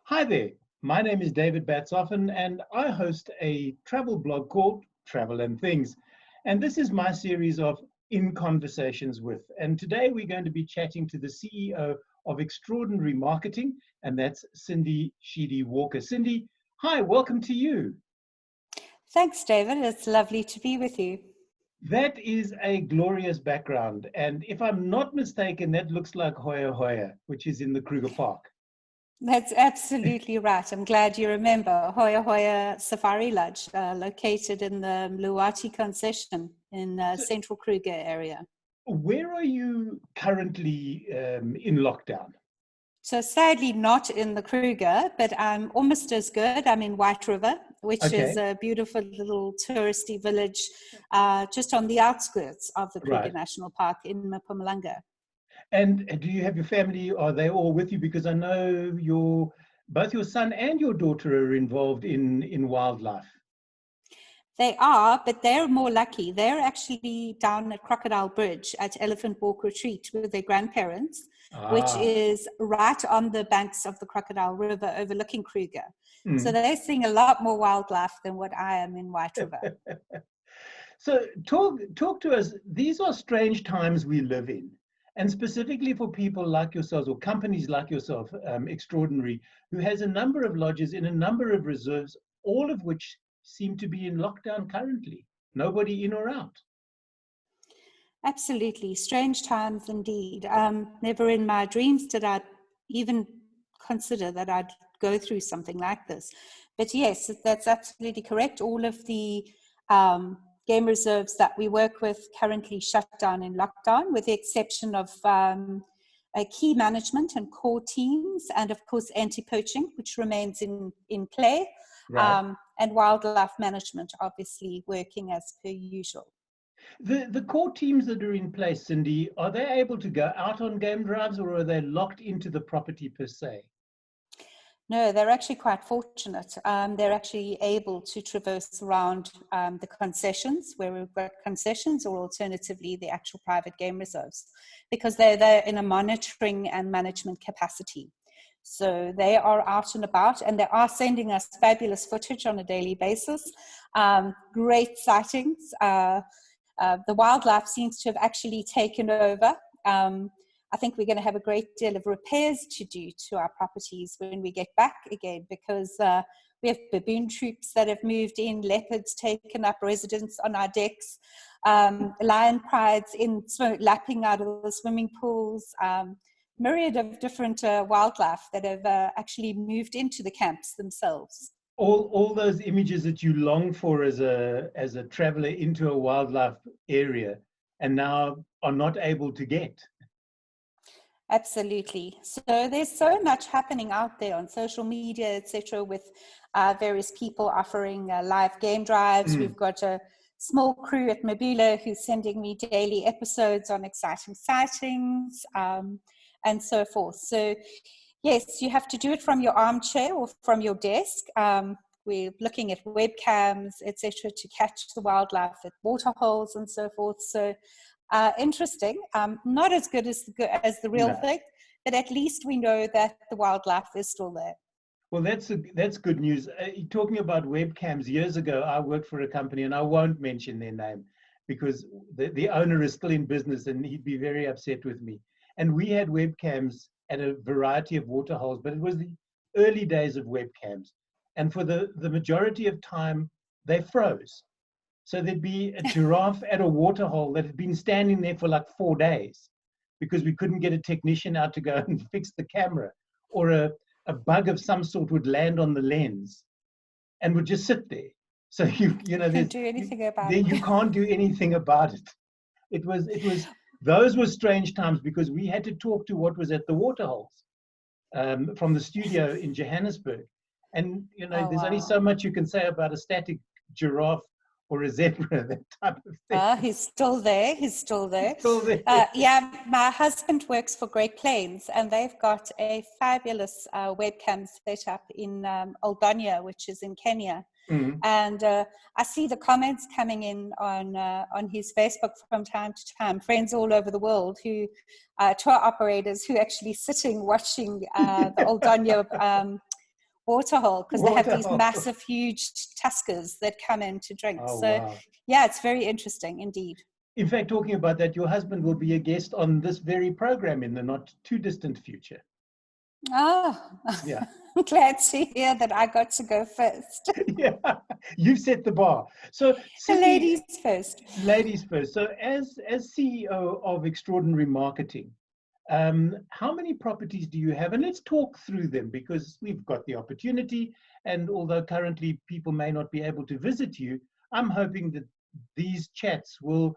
Hi there, my name is David Batsoffen and I host a travel blog called Travel and Things. And this is my series of In Conversations With. And today we're going to be chatting to the CEO of Extraordinary Marketing, and that's Cindy Sheedy Walker. Cindy, hi, welcome to you. Thanks, David. It's lovely to be with you. That is a glorious background. And if I'm not mistaken, that looks like Hoya Hoya, which is in the Kruger Park. That's absolutely right. I'm glad you remember Hoya Hoya Safari Lodge, located in the Mluwati concession in central Kruger area. Where are you currently in lockdown? So sadly not in the Kruger, but I'm almost as good. I'm in White River, which is a beautiful little touristy village just on the outskirts of the Kruger National Park in Mpumalanga. And do you have your family, are they all with you? Because I know both your son and your daughter are involved in wildlife. They are, but they're more lucky. They're actually down at Crocodile Bridge at Elephant Walk Retreat with their grandparents, which is right on the banks of the Crocodile River overlooking Kruger. So they're seeing a lot more wildlife than what I am in White River. So talk to us. These are strange times we live in. And specifically for people like yourselves or companies like yourself, Extraordinary, who has a number of lodges in a number of reserves, all of which seem to be in lockdown currently. Nobody in or out. Absolutely. Strange times indeed. Never in my dreams did I even consider that I'd go through something like this. But yes, that's absolutely correct. All of the game reserves that we work with currently shut down in lockdown, with the exception of key management and core teams, and of course anti-poaching, which remains in play, and wildlife management obviously working as per usual. The core teams that are in place, Cindy, are they able to go out on game drives, or are they locked into the property per se? No, they're actually quite fortunate. They're actually able to traverse around the concessions, where we've got concessions, or alternatively the actual private game reserves, because they're there in a monitoring and management capacity. So they are out and about, and they are sending us fabulous footage on a daily basis. Great sightings. The wildlife seems to have actually taken over. I think we're going to have a great deal of repairs to do to our properties when we get back again, because we have baboon troops that have moved in, leopards taken up residence on our decks, lion prides lapping out of the swimming pools, myriad of different wildlife that have actually moved into the camps themselves. All those images that you long for as a traveler into a wildlife area and now are not able to get. Absolutely. So there's so much happening out there on social media, etc., with various people offering live game drives. We've got a small crew at Mabula who's sending me daily episodes on exciting sightings, and so forth. So yes, you have to do it from your armchair or from your desk. We're looking at webcams, etc., to catch the wildlife at Waterholes and so forth. So interesting. Not as good as the real thing, but at least we know that the wildlife is still there. Well, that's good news. Talking about webcams, years ago, I worked for a company, and I won't mention their name because the owner is still in business, and he'd be very upset with me. And we had webcams at a variety of waterholes, but it was the early days of webcams. And for the majority of time, they froze. So there'd be a giraffe at a waterhole that had been standing there for like 4 days because we couldn't get a technician out to go and fix the camera, or a bug of some sort would land on the lens and would just sit there. So you can't do anything about it. You can't do anything about it. It was those were strange times because we had to talk to what was at the waterholes from the studio in Johannesburg, and there's only so much you can say about a static giraffe or a zebra, that type of thing. He's still there. Yeah, my husband works for Great Plains, and they've got a fabulous webcam set up in Oldonia, which is in Kenya. And I see the comments coming in on his Facebook from time to time, friends all over the world who tour operators who actually sitting watching the Oldonia Waterhole, because they have these Waterhole. massive, huge tuskers that come in to drink. Oh, So, wow. yeah, it's very interesting indeed. In fact, talking about that, your husband will be a guest on this very program in the not too distant future. Oh, Yeah. I'm glad to hear that I got to go first. Yeah, you've set the bar. So, The Cindy, ladies first. ladies first. So, as CEO of Extraordinary Marketing, how many properties do you have? And let's talk through them, because we've got the opportunity. And although currently people may not be able to visit you, I'm hoping that these chats will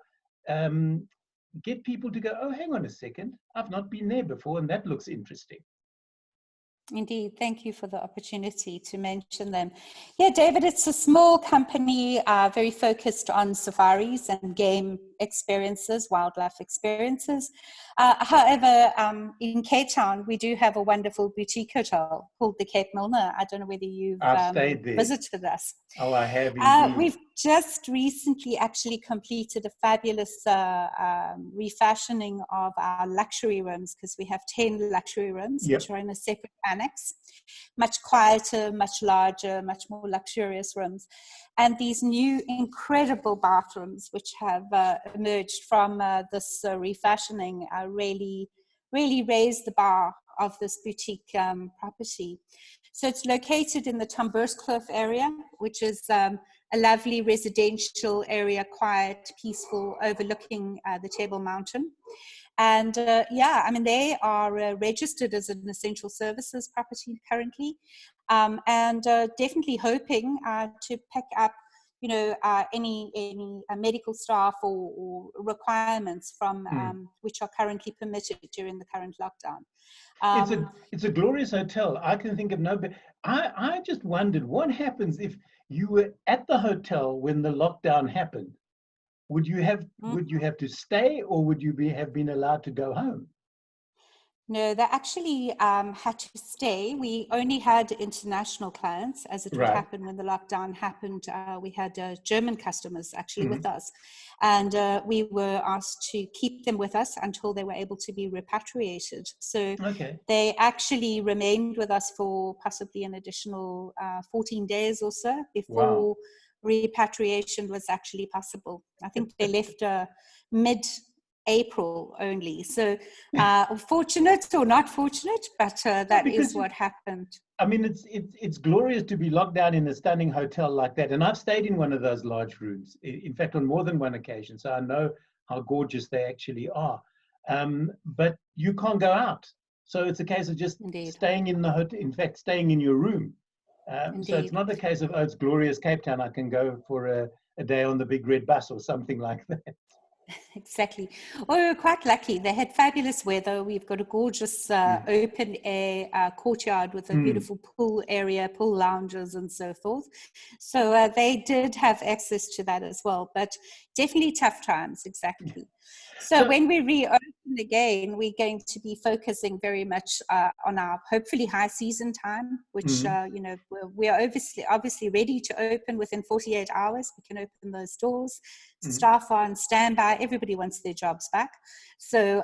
get people to go, oh, hang on a second, I've not been there before, and that looks interesting. Indeed, thank you for the opportunity to mention them. Yeah, David, it's a small company, very focused on safaris and game experiences, wildlife experiences. However, in Cape Town, we do have a wonderful boutique hotel called the Cape Milner. I don't know whether you've I've stayed there. visited us. Oh, I have indeed. We've just recently actually completed a fabulous refashioning of our luxury rooms, because we have 10 luxury rooms, Yep. which are in a separate annex, much quieter, much larger, much more luxurious rooms. And these new incredible bathrooms, which have emerged from this refashioning, really, really raised the bar of this boutique property. So it's located in the Tamburskloof area, which is a lovely residential area, quiet, peaceful, overlooking the Table Mountain. And yeah, I mean, they are registered as an essential services property currently, and definitely hoping to pick up, you know, any medical staff or requirements from which are currently permitted during the current lockdown. It's a glorious hotel. I can think of no, but I just wondered what happens if you were at the hotel when the lockdown happened. Would you have to stay, or would you have been allowed to go home? No, they actually had to stay. We only had international clients, as it would Right. happen when the lockdown happened. We had German customers actually Mhm. with us, and we were asked to keep them with us until they were able to be repatriated. So Okay. they actually remained with us for possibly an additional 14 days or so before repatriation was actually possible. I think they left mid-April only. So fortunate or not fortunate, but that is what happened. I mean, it's glorious to be locked down in a stunning hotel like that. And I've stayed in one of those large rooms, in fact, on more than one occasion. So I know how gorgeous they actually are. But you can't go out. So it's a case of just Indeed. staying in the hotel, in fact, staying in your room. So it's not a case of, oh, it's glorious Cape Town, I can go for a day on the big red bus or something like that. Exactly. Well, we were quite lucky. They had fabulous weather. We've got a gorgeous open air courtyard with a beautiful pool area, pool lounges and so forth. So they did have access to that as well, but definitely tough times, exactly. So when we reopen again, we're going to be focusing very much on our hopefully high season time, which, you know, we are obviously ready to open within 48 hours. We can open those doors. Staff are on standby. Everybody wants their jobs back. So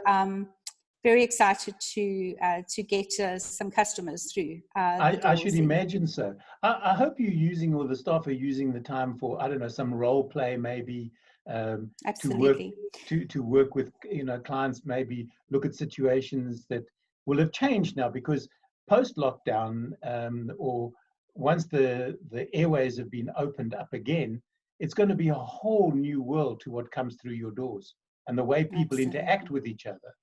very excited to get some customers through the doors. I should imagine so. I hope you're using, or the staff are using the time for, I don't know, some role play maybe, Absolutely. to work with, you know, clients, maybe look at situations that will have changed now, because post lockdown, or once the airways have been opened up again, it's going to be a whole new world to what comes through your doors and the way people interact with each other.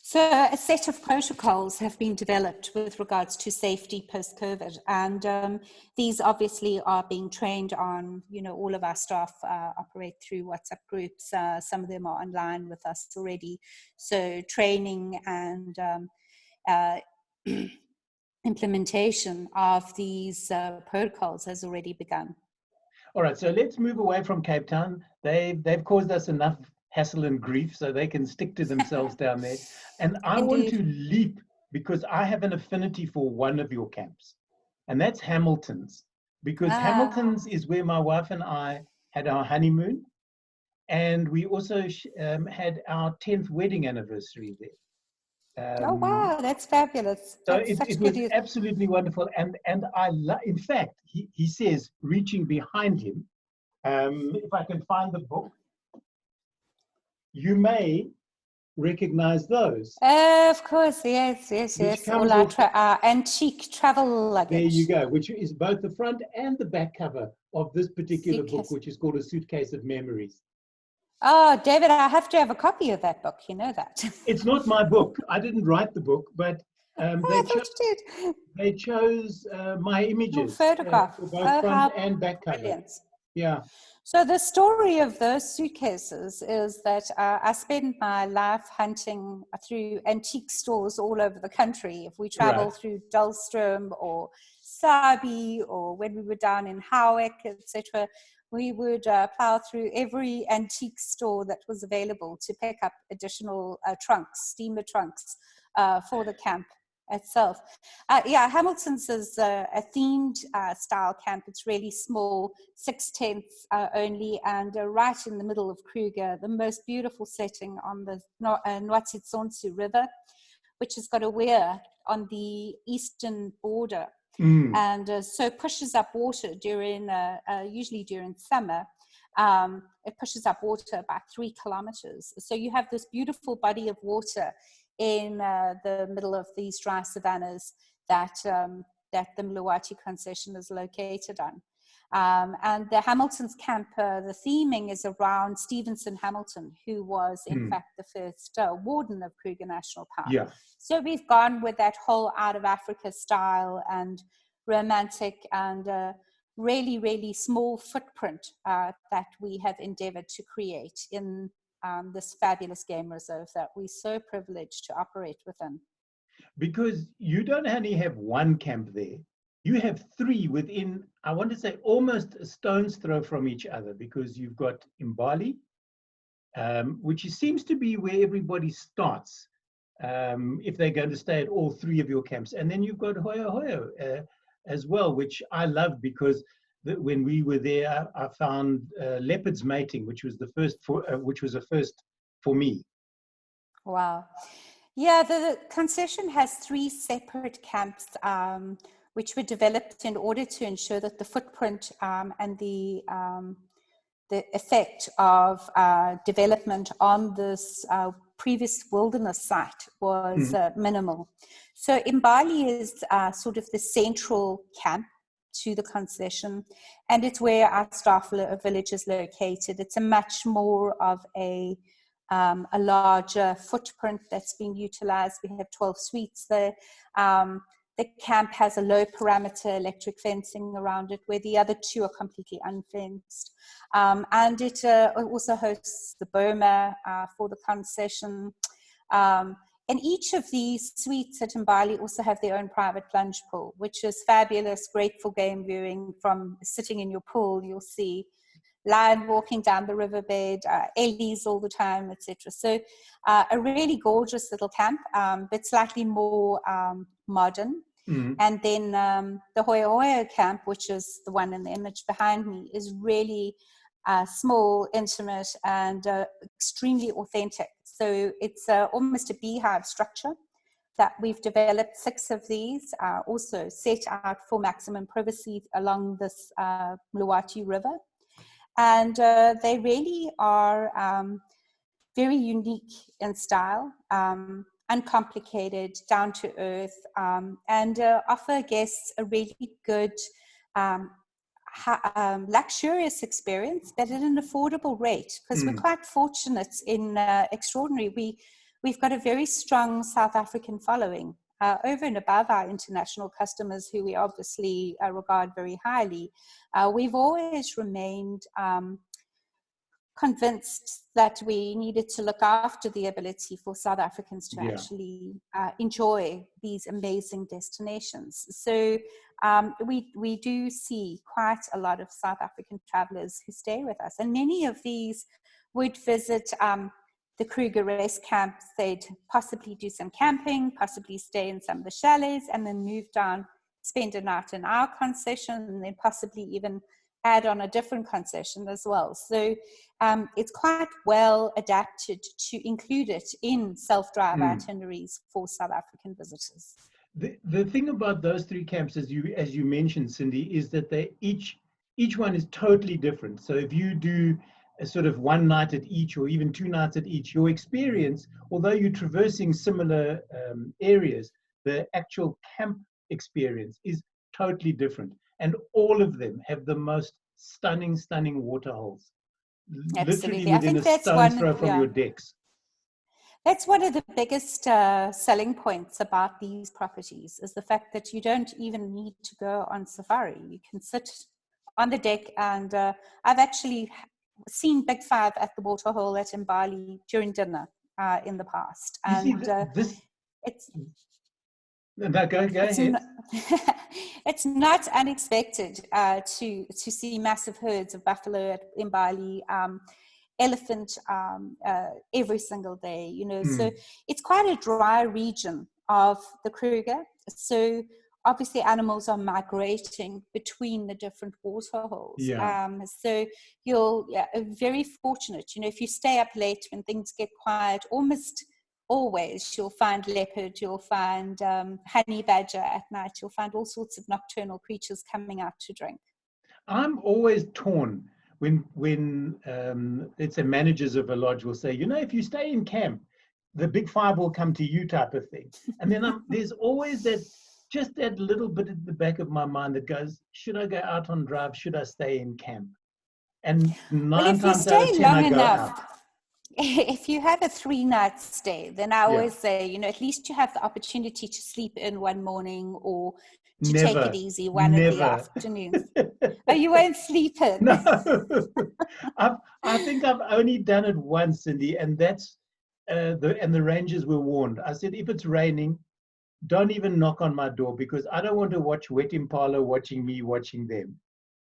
So a set of protocols have been developed with regards to safety post-COVID, and these obviously are being trained on. You know, all of our staff operate through WhatsApp groups. Some of them are online with us already. So training and implementation of these protocols has already begun. All right, so let's move away from Cape Town. They've caused us enough hassle and grief, so they can stick to themselves down there. And I want to leap, because I have an affinity for one of your camps, and that's Hamilton's, because Hamilton's is where my wife and I had our honeymoon, and we also had our 10th wedding anniversary there. Oh, wow, that's fabulous. So That's such it good was news. absolutely wonderful. And in fact, he says, reaching behind him, if I can find the book, you may recognize those. Of course, yes, yes, Which yes. All comes off, our antique travel there luggage. you go, which is both the front and the back cover of this particular book, Suitcase. which is called A Suitcase of Memories. Oh, David, I have to have a copy of that book. You know that. It's not my book. I didn't write the book, but Oh, I thought you did. they chose my Your images photograph. for both Oh, front how and back cover. brilliant. Yeah. So the story of those suitcases is that I spend my life hunting through antique stores all over the country. If we travel Right. through Dullstrom or Sabi, or when we were down in Howick, etc., we would plow through every antique store that was available to pick up additional trunks, steamer trunks, for the camp itself. Yeah, Hamilton's is a themed style camp. It's really small, 6 tents only, and right in the middle of Kruger, the most beautiful setting on the Nwatitsonsu River, which has got a weir on the eastern border, and so pushes up water during, usually during summer. It pushes up water about 3 kilometers. So you have this beautiful body of water in the middle of these dry savannas that the Mluwati concession is located on. And the Hamilton's camp, the theming is around Stevenson Hamilton, who was in fact the first warden of Kruger National Park. Yeah. So we've gone with that whole out of Africa style and romantic and really, really small footprint that we have endeavored to create in this fabulous game reserve that we're so privileged to operate within. Because you don't only have one camp there, you have 3 within, I want to say, almost a stone's throw from each other, because you've got Mbali, which seems to be where everybody starts if they're going to stay at all 3 of your camps. And then you've got Hoyo Hoyo as well, which I love, because when we were there, I found leopards mating, which was the first a first for me. Wow. Yeah, the concession has 3 separate camps, which were developed in order to ensure that the footprint and the effect of development on this previous wilderness site was minimal. So Mbali is sort of the central camp to the concession, and it's where our staff village is located. It's a much more of a larger footprint that's being utilized. We have 12 suites there. The camp has a low parameter electric fencing around it, where the other 2 are completely unfenced. And it also hosts the boma for the concession. And each of these suites at Mbali also have their own private plunge pool, which is fabulous, great for game viewing. From sitting in your pool, you'll see lion walking down the riverbed, ellies all the time, etc. So a really gorgeous little camp, but slightly more modern. And then the Hoyo Hoyo camp, which is the one in the image behind me, is really small, intimate, and extremely authentic. So it's almost a beehive structure that we've developed. 6 of these are also set out for maximum privacy along this Mluwati River. And they really are very unique in style, uncomplicated, down to earth, and offer guests a really good, luxurious experience, but at an affordable rate, because we're quite fortunate in Extraordinary. We've got a very strong South African following, over and above our international customers, who we obviously regard very highly. We've always remained convinced that we needed to look after the ability for South Africans to actually enjoy these amazing destinations. So we do see quite a lot of South African travelers who stay with us, and many of these would visit the Kruger Rest camps. They'd possibly do some camping, possibly stay in some of the chalets, and then move down, spend a night in our concession, and then possibly even add on a different concession as well. So it's quite well adapted to include it in self-drive itineraries for South African visitors. The thing about those three camps, as you mentioned, Cindy, is that they each one is totally different. So if you do a sort of one night at each, or even 2 nights at each, your experience, although you're traversing similar areas, the actual camp experience is totally different. And all of them have the most stunning waterholes, literally within a stone's throw from your decks. That's one of the biggest selling points about these properties, is the fact that you don't even need to go on safari. You can sit on the deck, and I've actually seen Big Five at the Waterhole at Mbali during dinner in the past. And it's it's not unexpected to see massive herds of buffalo at Mbali, elephant every single day, you know. So it's quite a dry region of the Kruger. So obviously animals are migrating between the different waterholes. So you're very fortunate, you know, if you stay up late when things get quiet, almost always you'll find leopard, you'll find honey badger at night, you'll find all sorts of nocturnal creatures coming out to drink. I'm always torn when let's say managers of a lodge will say, you know, if you stay in camp, the Big Five will come to you, type of thing. And then there's always that little bit at the back of my mind that goes, should I go out on drive? Should I stay in camp? And 9 times out of 10, I go out. If you have a 3-night stay, then I always say, you know, at least you have the opportunity to sleep in one morning, or to take it easy one in the afternoon. Oh, you won't sleep in? No. I think I've only done it once, Cindy, and that's the rangers were warned. I said, if it's raining, don't even knock on my door, because I don't want to watch Wet Impala watching me watching them.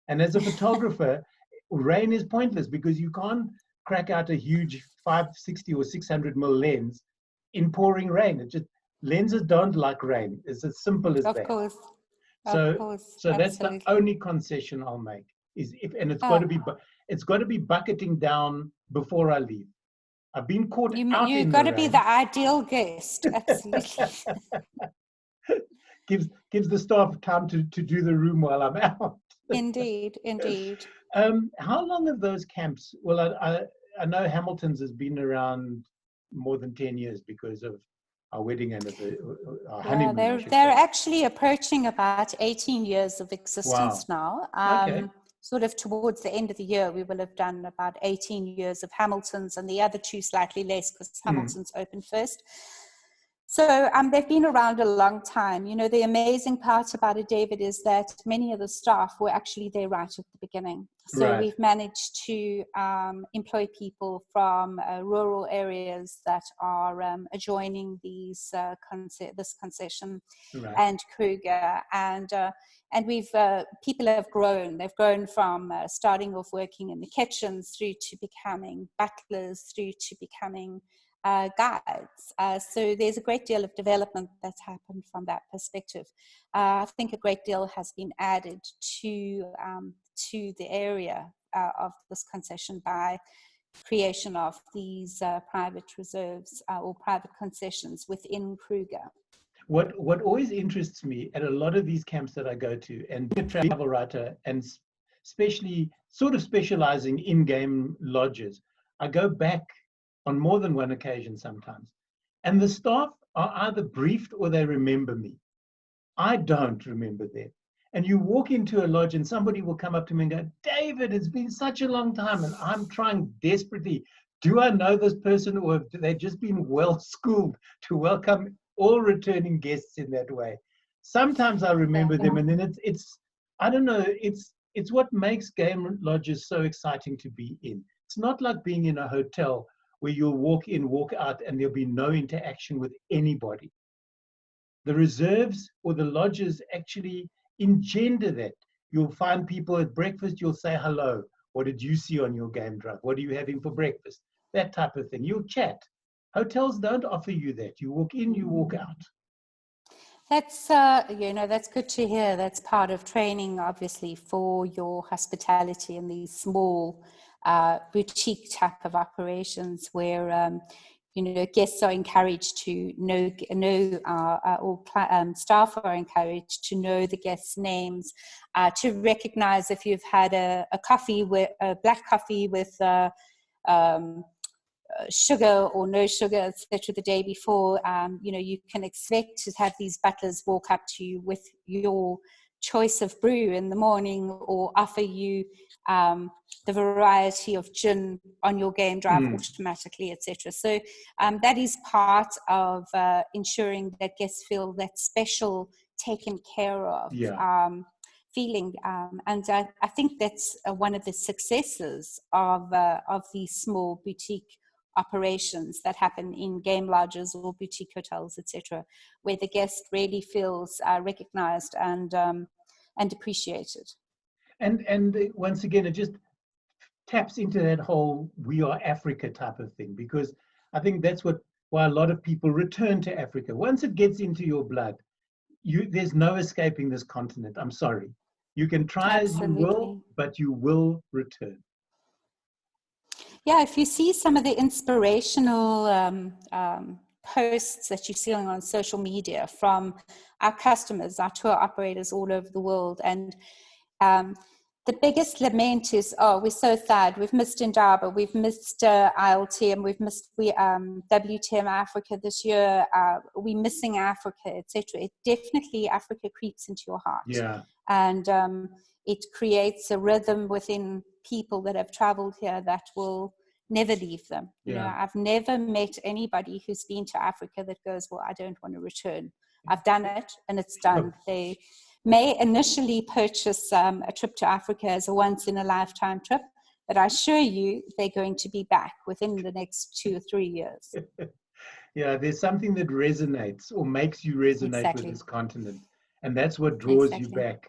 And as a photographer, rain is pointless, because you can't crack out a huge 560 or 600 mil lens in pouring rain. It just, lenses don't like rain. It's as simple as that. Of course. So that's the only concession I'll make, is and it's got to be bucketing down before I leave. I've been caught out in the rain. You've got to be the ideal guest. Absolutely. gives the staff time to do the room while I'm out. Indeed. How long have those camps? Well, I know Hamilton's has been around more than 10 years because of our wedding and our honeymoon. They're actually approaching about 18 years of existence now. Sort of towards the end of the year, we will have done about 18 years of Hamilton's, and the other 2 slightly less, because Hamilton's opened first. So they've been around a long time. You know, the amazing part about it, David, is that many of the staff were actually there right at the beginning. So we've managed to employ people from rural areas that are adjoining these this concession and Kruger, and we've people have grown. They've grown from starting off working in the kitchens, through to becoming butlers, through to becoming guides. So there's a great deal of development that's happened from that perspective. I think a great deal has been added to the area of this concession by creation of these private reserves or private concessions within Kruger. What always interests me at a lot of these camps that I go to, and being a travel writer and especially sort of specializing in game lodges, I go back on more than one occasion sometimes, and the staff are either briefed or they remember me. I don't remember them. And you walk into a lodge and somebody will come up to me and go, David, it's been such a long time, and I'm trying desperately, do I know this person, or have they just been well schooled to welcome all returning guests in that way? Sometimes I remember them, and then it's I don't know, it's what makes game lodges so exciting to be in. It's not like being in a hotel where you'll walk in, walk out, and there'll be no interaction with anybody. The reserves or the lodges actually engender that. You'll find people at breakfast, you'll say hello. What did you see on your game drive? What are you having for breakfast? That type of thing. You'll chat. Hotels don't offer you that. You walk in, you walk out. That's, that's good to hear. That's part of training, obviously, for your hospitality in these small boutique type of operations where, guests are encouraged to know staff are encouraged to know the guests' names, to recognize if you've had a black coffee with sugar or no sugar, etc. the day before. You can expect to have these butlers walk up to you with your choice of brew in the morning, or offer you the variety of gin on your game drive automatically, etc. So that is part of ensuring that guests feel that special, taken care of feeling. And I think that's one of the successes of these small boutique operations that happen in game lodges or boutique hotels, etc., where the guest really feels recognized and appreciated. And once again, it just taps into that whole "we are Africa" type of thing, because I think that's why a lot of people return to Africa. Once it gets into your blood, there's no escaping this continent. I'm sorry. You can try as you will, but you will return. Yeah, if you see some of the inspirational posts that you see on social media from our customers, our tour operators all over the world, and the biggest lament is, we're so sad. We've missed Indaba, we've missed ILTM, we've missed WTM Africa this year. We're missing Africa, etc. It definitely, Africa creeps into your heart. Yeah. And it creates a rhythm within people that have traveled here that will never leave them. I've never met anybody who's been to Africa that goes, well, I don't want to return. I've done it and it's done. They may initially purchase a trip to Africa as a once-in-a-lifetime trip, but I assure you they're going to be back within the next 2 or 3 years. Yeah, there's something that resonates or makes you resonate with this continent, and that's what draws you back.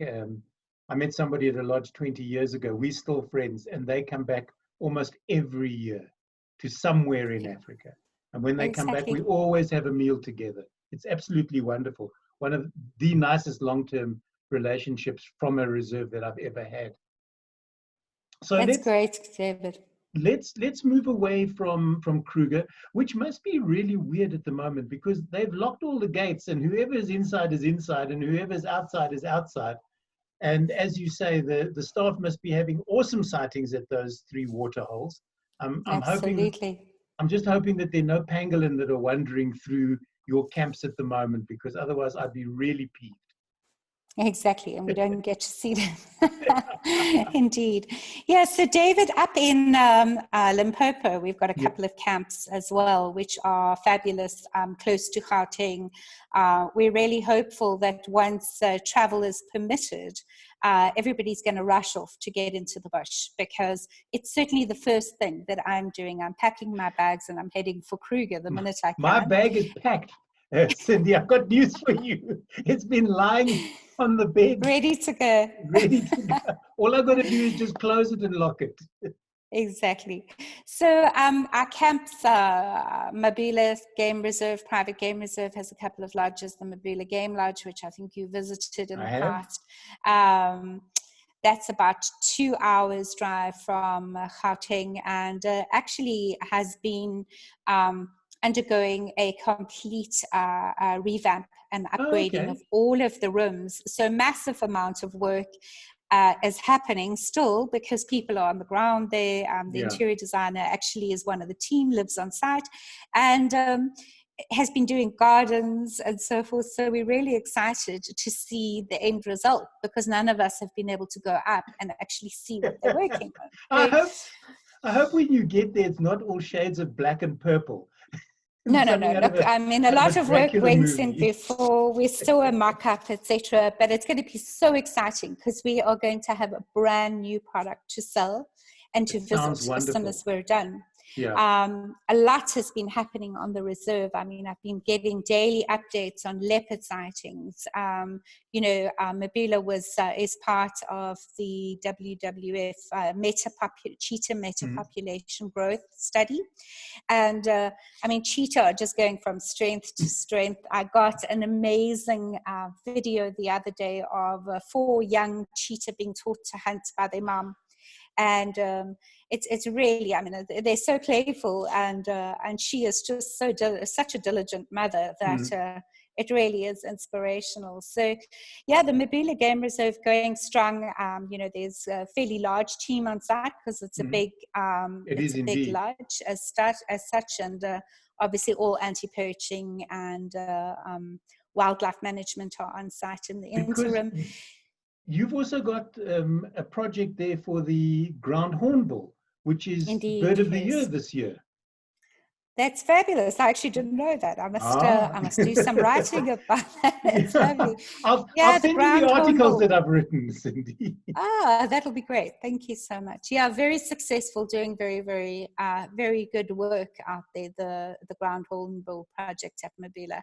I met somebody at a lodge 20 years ago. We're still friends, and they come back almost every year to somewhere in Africa. And when they come back, we always have a meal together. It's absolutely wonderful. One of the nicest long-term relationships from a reserve that I've ever had. So that's great, David. Let's move away from Kruger, which must be really weird at the moment because they've locked all the gates, and whoever is inside, and whoever's outside is outside. And as you say, the staff must be having awesome sightings at those 3 waterholes. Absolutely. I'm just hoping that there are no pangolin that are wandering through your camps at the moment, because otherwise I'd be really peeved. Exactly, and we don't get to see them. Indeed. Yeah, so David, up in Limpopo, we've got a couple of camps as well, which are fabulous, close to Gauteng. We're really hopeful that once travel is permitted, everybody's going to rush off to get into the bush, because it's certainly the first thing that I'm doing. I'm packing my bags and I'm heading for Kruger the minute I can. My bag is packed. Cindy, I've got news for you. It's been lying on the bed. Ready to go. Ready to go. All I've got to do is just close it and lock it. Exactly. So our camps, Mabula Game Reserve, Private Game Reserve, has a couple of lodges. The Mabula Game Lodge, which I think you visited in the past. That's about 2 hours drive from Gauteng, and actually has been undergoing a complete revamp and upgrading of all of the rooms. So massive amount of work is happening still, because people are on the ground there. The interior designer actually is one of the team, lives on site, and has been doing gardens and so forth. So we're really excited to see the end result, because none of us have been able to go up and actually see what they're working on. I hope when you get there, it's not all shades of black and purple. No. Look, I mean, a lot of work went in before. We're still a mock-up, etc. But it's going to be so exciting, because we are going to have a brand new product to sell and to visit as soon as we're done. A lot has been happening on the reserve. I mean, I've been getting daily updates on leopard sightings. Mabula is part of the WWF cheetah metapopulation growth study. And cheetah are just going from strength to strength. I got an amazing video the other day of 4 young cheetah being taught to hunt by their mom. And it's really, they're so playful, and she is just such a diligent mother that it really is inspirational. So, yeah, the Mabula Game Reserve going strong. There's a fairly large team on site because it's a big, big lodge as such, and obviously all anti-poaching and wildlife management are on site in the interim. You've also got a project there for the ground hornbill, which is Bird of the Year this year. That's fabulous. I actually didn't know that. I must do some writing about that. It's fabulous. I'll send you the articles that I've written, Cindy. That'll be great. Thank you so much. Yeah, very successful, doing very, very, very good work out there, the ground hornbill project at Mabula.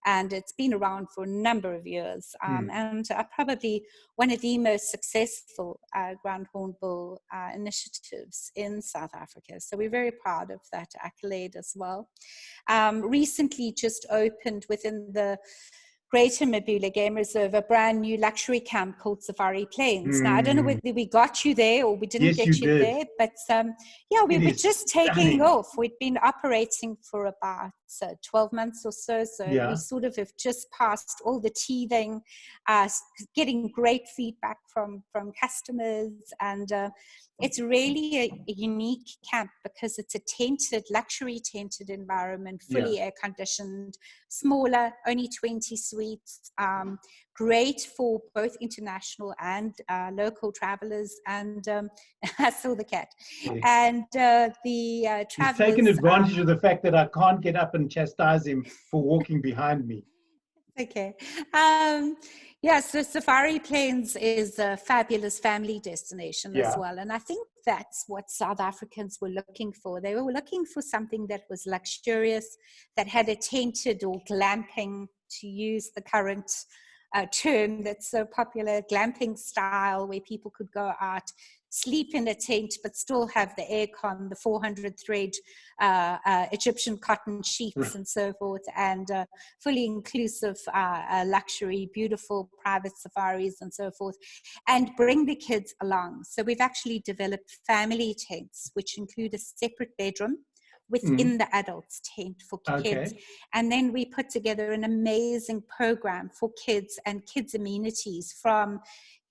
And it's been around for a number of years, and probably one of the most successful ground hornbill initiatives in South Africa. So we're very proud of that accolade as well. Recently just opened within the Greater Mabula Game Reserve a brand new luxury camp called Safari Plains. Now, I don't know whether we got you there or we didn't get you there, but we were just taking off. We'd been operating for about 12 months or so. So we sort of have just passed all the teething, getting great feedback from customers. And it's really a unique camp because it's a luxury tented environment, fully air conditioned, smaller, only 20 suites, great for both international and local travelers. And I saw the cat. And the travelers... You've taken advantage of the fact that I can't get up and chastise him for walking behind me. Okay. So Safari Plains is a fabulous family destination as well. And I think that's what South Africans were looking for. They were looking for something that was luxurious, that had a tented or glamping, to use the current term that's so popular, glamping style, where people could go out, sleep in a tent, but still have the aircon, the 400 thread Egyptian cotton sheets and so forth, and fully inclusive luxury, beautiful private safaris and so forth, and bring the kids along. So we've actually developed family tents, which include a separate bedroom within the adults tent for kids. And then we put together an amazing program for kids and kids amenities, from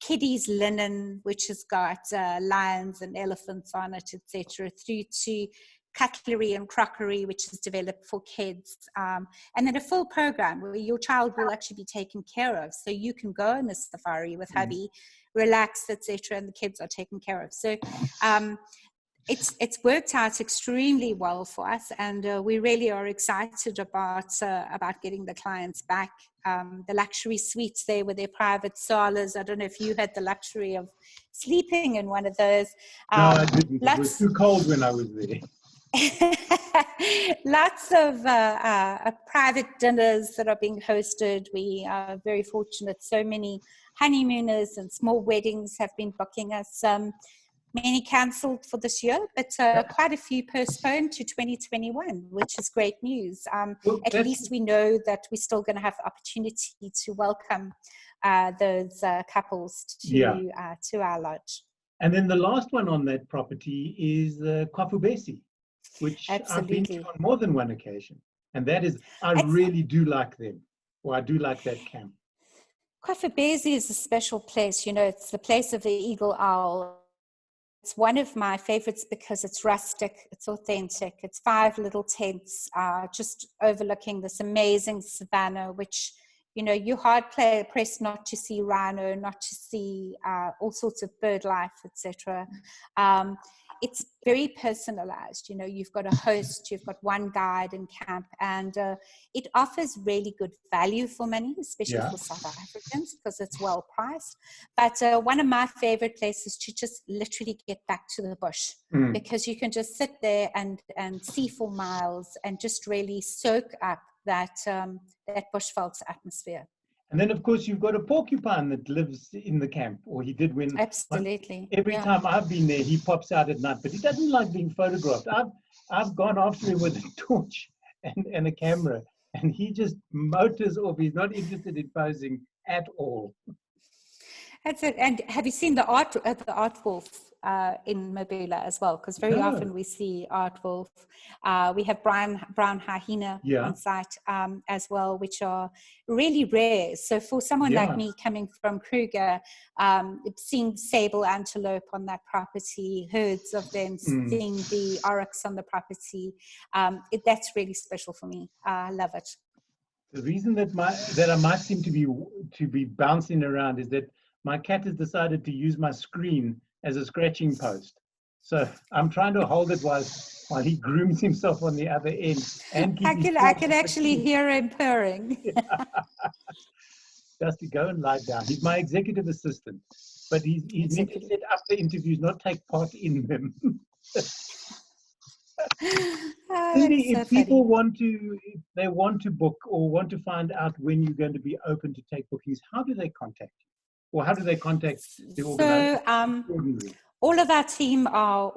kiddies linen, which has got lions and elephants on it, etc., through to cutlery and crockery, which is developed for kids, and then a full program where your child will actually be taken care of, so you can go on a safari with hubby, relax, etc., and the kids are taken care of. So it's worked out extremely well for us, and we really are excited about getting the clients back. The luxury suites there with their private salas. I don't know if you had the luxury of sleeping in one of those. No, I didn't. It was too cold when I was there. Lots of private dinners that are being hosted. We are very fortunate. So many honeymooners and small weddings have been booking us. Many cancelled for this year, but quite a few postponed to 2021, which is great news. At least we know that we're still going to have the opportunity to welcome those couples to our lodge. And then the last one on that property is Kwafubesi, which I've been to on more than one occasion. And that is, I really do like them, or I do like that camp. Kwafubesi is a special place. You know, it's the place of the eagle owl. It's one of my favorites because it's rustic, it's authentic. It's 5 little tents just overlooking this amazing savanna, which, you know, you're hard pressed not to see rhino, not to see all sorts of bird life, etc. it's very personalized. You know, you've got a host, you've got one guide in camp, and it offers really good value for money, especially for South Africans, because it's well priced. But one of my favorite places to just literally get back to the bush, because you can just sit there and see for miles and just really soak up that bushveld atmosphere. And then, of course, you've got a porcupine that lives in the camp, or he did when. Absolutely. Every time I've been there, he pops out at night, but he doesn't like being photographed. I've gone after him with a torch and a camera, and he just motors off. He's not interested in posing at all. That's it. And have you seen the art wolf in Mabula as well? Because very often we see art wolf. We have brown hyena on site as well, which are really rare. So for someone like me coming from Kruger, seeing sable antelope on that property, herds of them, seeing the oryx on the property, that's really special for me. I love it. The reason that I might seem to be bouncing around is that my cat has decided to use my screen as a scratching post. So I'm trying to hold it while he grooms himself on the other end. And I can actually hear him purring. Just to go and lie down. He's my executive assistant, but he's meant to set up the interviews, not take part in them. Cindy, if people want to book or want to find out when you're going to be open to take bookings, how do they contact you? Or how do they contact the organization? So, all of our team are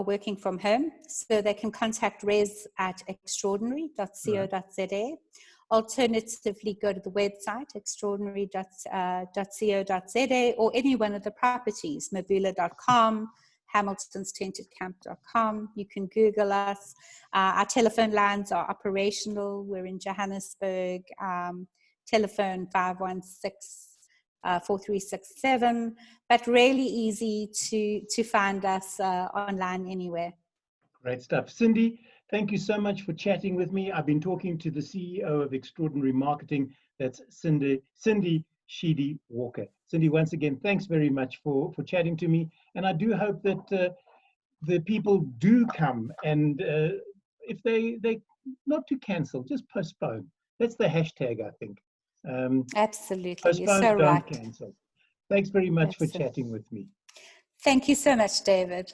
working from home, so they can contact Res at extraordinary.co.za. Alternatively, go to the website, extraordinary.co.za, or any one of the properties, mabula.com, hamiltonstentedcamp.com. You can Google us. Our telephone lines are operational. We're in Johannesburg. Telephone 516-4367, but really easy to find us online anywhere. Great stuff. Cindy, thank you so much for chatting with me. I've been talking to the CEO of Extraordinary Marketing. That's Cindy Sheedy Walker. Cindy, once again, thanks very much for chatting to me. And I do hope that the people do come, and if they not to cancel, just postpone. That's the hashtag, I think. Absolutely, you're so right. Cancel. Thanks very much for chatting with me. Thank you so much, David.